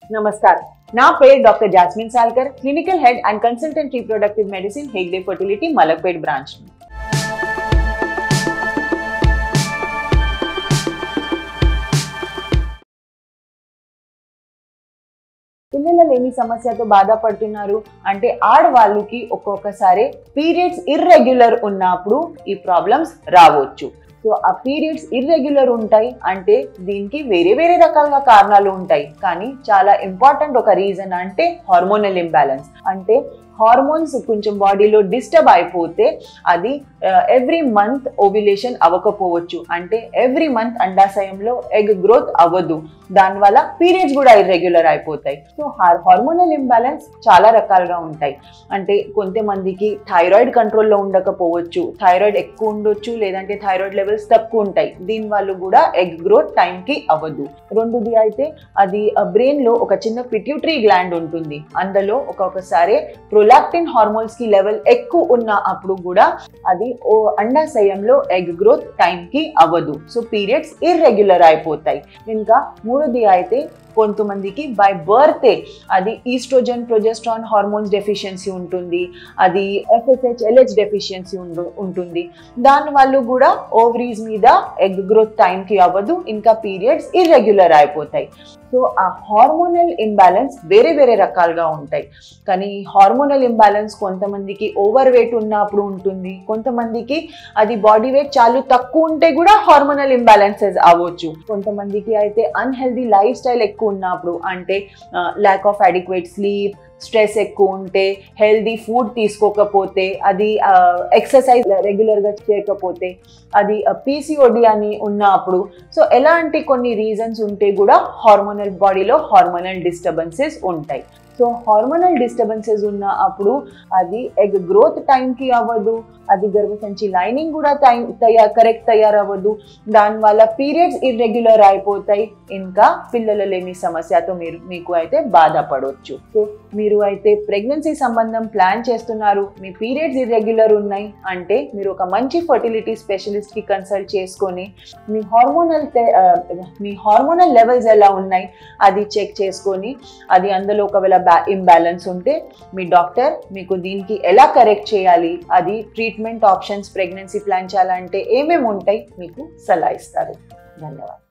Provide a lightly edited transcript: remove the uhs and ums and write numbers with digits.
नमस्कार. నా పేరు doctor Jasmine Salkar, clinical head and consultant reproductive medicine Hegde fertility Malakpet branch. పిల్లల లేని సమస్యతో బాధపడుతున్నారు అంటే ఆడవాళ్ళకి ఒక్కొక్కసారి పీరియడ్స్ ఇర్రెగ్యులర్ ఉన్నప్పుడు ఈ ప్రాబ్లమ్స్ రావచ్చు. సో ఆ పీరియడ్స్ ఇర్రెగ్యులర్ ఉంటాయి అంటే దీనికి వేరే వేరే రకాలుగా కారణాలు ఉంటాయి. కానీ చాలా ఇంపార్టెంట్ ఒక రీజన్ అంటే హార్మోనల్ ఇంబ్యాలెన్స్. అంటే హార్మోన్స్ కొంచెం బాడీలో డిస్టర్బ్ అయిపోతే అది ఎవ్రీ మంత్ ఓవ్యులేషన్ అవ్వకపోవచ్చు. అంటే ఎవ్రీ మంత్ అండాశయంలో ఎగ్ గ్రోత్ అవ్వదు, దానివల్ల పీరియడ్స్ కూడా ఇర్రెగ్యులర్ అయిపోతాయి. సో హార్మోనల్ ఇంబ్యాలెన్స్ చాలా రకాలుగా ఉంటాయి. అంటే కొంతమందికి థైరాయిడ్ కంట్రోల్లో ఉండకపోవచ్చు, థైరాయిడ్ ఎక్కువ ఉండొచ్చు, లేదంటే థైరాయిడ్ లెవెల్స్ తక్కువ ఉంటాయి, దీని వల్ల కూడా ఎగ్ గ్రోత్ టైంకి అవ్వదు. రెండోది అయితే అది బ్రెయిన్ లో ఒక చిన్న పిట్యూటరీ గ్లాండ్ ఉంటుంది, అందులో ఒక్కొక్కసారి ప్రొలాక్టిన్ హార్మోన్స్ కి లెవెల్ ఎక్కువ ఉన్న అప్పుడు కూడా అది అండాశయంలో ఎగ్ గ్రోత్ టైం కి అవ్వదు. సో పీరియడ్స్ ఇర్రెగ్యులర్ అయిపోతాయి. ఇంకా మూడోది అయితే కొంతమందికి బై బర్తే అది ఈస్ట్రోజన్ ప్రొజెస్ట్రాన్ హార్మోన్స్ డెఫిషియన్సీ ఉంటుంది, అది FSH LH డెఫిషియన్సీ ఉంటుంది, దానివల్ల కూడా ఓవరీస్ మీద ఎగ్ గ్రోత్ టైంకి అవ్వదు, ఇంకా పీరియడ్స్ ఇర్రెగ్యులర్ అయిపోతాయి. సో ఆ హార్మోనల్ ఇంబ్యాలెన్స్ వేరే వేరే రకాలుగా ఉంటాయి. కానీ హార్మోనల్ ఇంబ్యాలెన్స్ కొంతమందికి ఓవర్ వెయిట్ ఉన్నప్పుడు ఉంటుంది, కొంతమందికి అది బాడీ వెయిట్ చాలా తక్కువ ఉంటే కూడా హార్మోనల్ ఇంబ్యాలెన్సెస్ అవ్వచ్చు. కొంతమందికి అయితే అన్హెల్దీ లైఫ్ స్టైల్ ఎక్కువ ఉన్నప్పుడు, అంటే lack of adequate sleep, stress ఎక్కువ ఉంటే, హెల్దీ ఫుడ్ తీసుకోకపోతే, అది ఎక్సర్సైజ్ రెగ్యులర్గా చేయకపోతే, అది PCOD అని ఉన్నప్పుడు, సో ఎలాంటి కొన్ని రీజన్స్ ఉంటే కూడా హార్మోనల్ బాడీలో హార్మోనల్ డిస్టర్బెన్సెస్ ఉంటాయి. సో హార్మోనల్ డిస్టర్బెన్సెస్ ఉన్న అప్పుడు అది ఎగ్ గ్రోత్ టైంకి అవ్వదు, అది గర్భసంచి లైనింగ్ కూడా కరెక్ట్ తయారవ్వదు, దానివల్ల పీరియడ్స్ ఇర్రెగ్యులర్ అయిపోతాయి, ఇంకా పిల్లల లేని సమస్యతో మీకు అయితే బాధపడవచ్చు. సో మీరు అయితే ప్రెగ్నెన్సీ సంబంధం ప్లాన్ చేస్తున్నారు, మీ పీరియడ్స్ ఇర్రెగ్యులర్ ఉన్నాయి అంటే మీరు ఒక మంచి ఫర్టిలిటీ స్పెషలిస్ట్కి కన్సల్ట్ చేసుకొని మీ హార్మోనల్ లెవెల్స్ ఎలా ఉన్నాయి అది చెక్ చేసుకొని, అది అందులో ఒకవేళ ఇంబ్యాలెన్స్ ఉంటే మీ డాక్టర్ మీకు దీనికి ఎలా కరెక్ట్ చేయాలి, అది ట్రీట్మెంట్ ఆప్షన్స్ ప్రెగ్నెన్సీ ప్లాన్ చేయాలంటే ఏమేమి ఉంటాయి మీకు సలహా ఇస్తారు. ధన్యవాదాలు.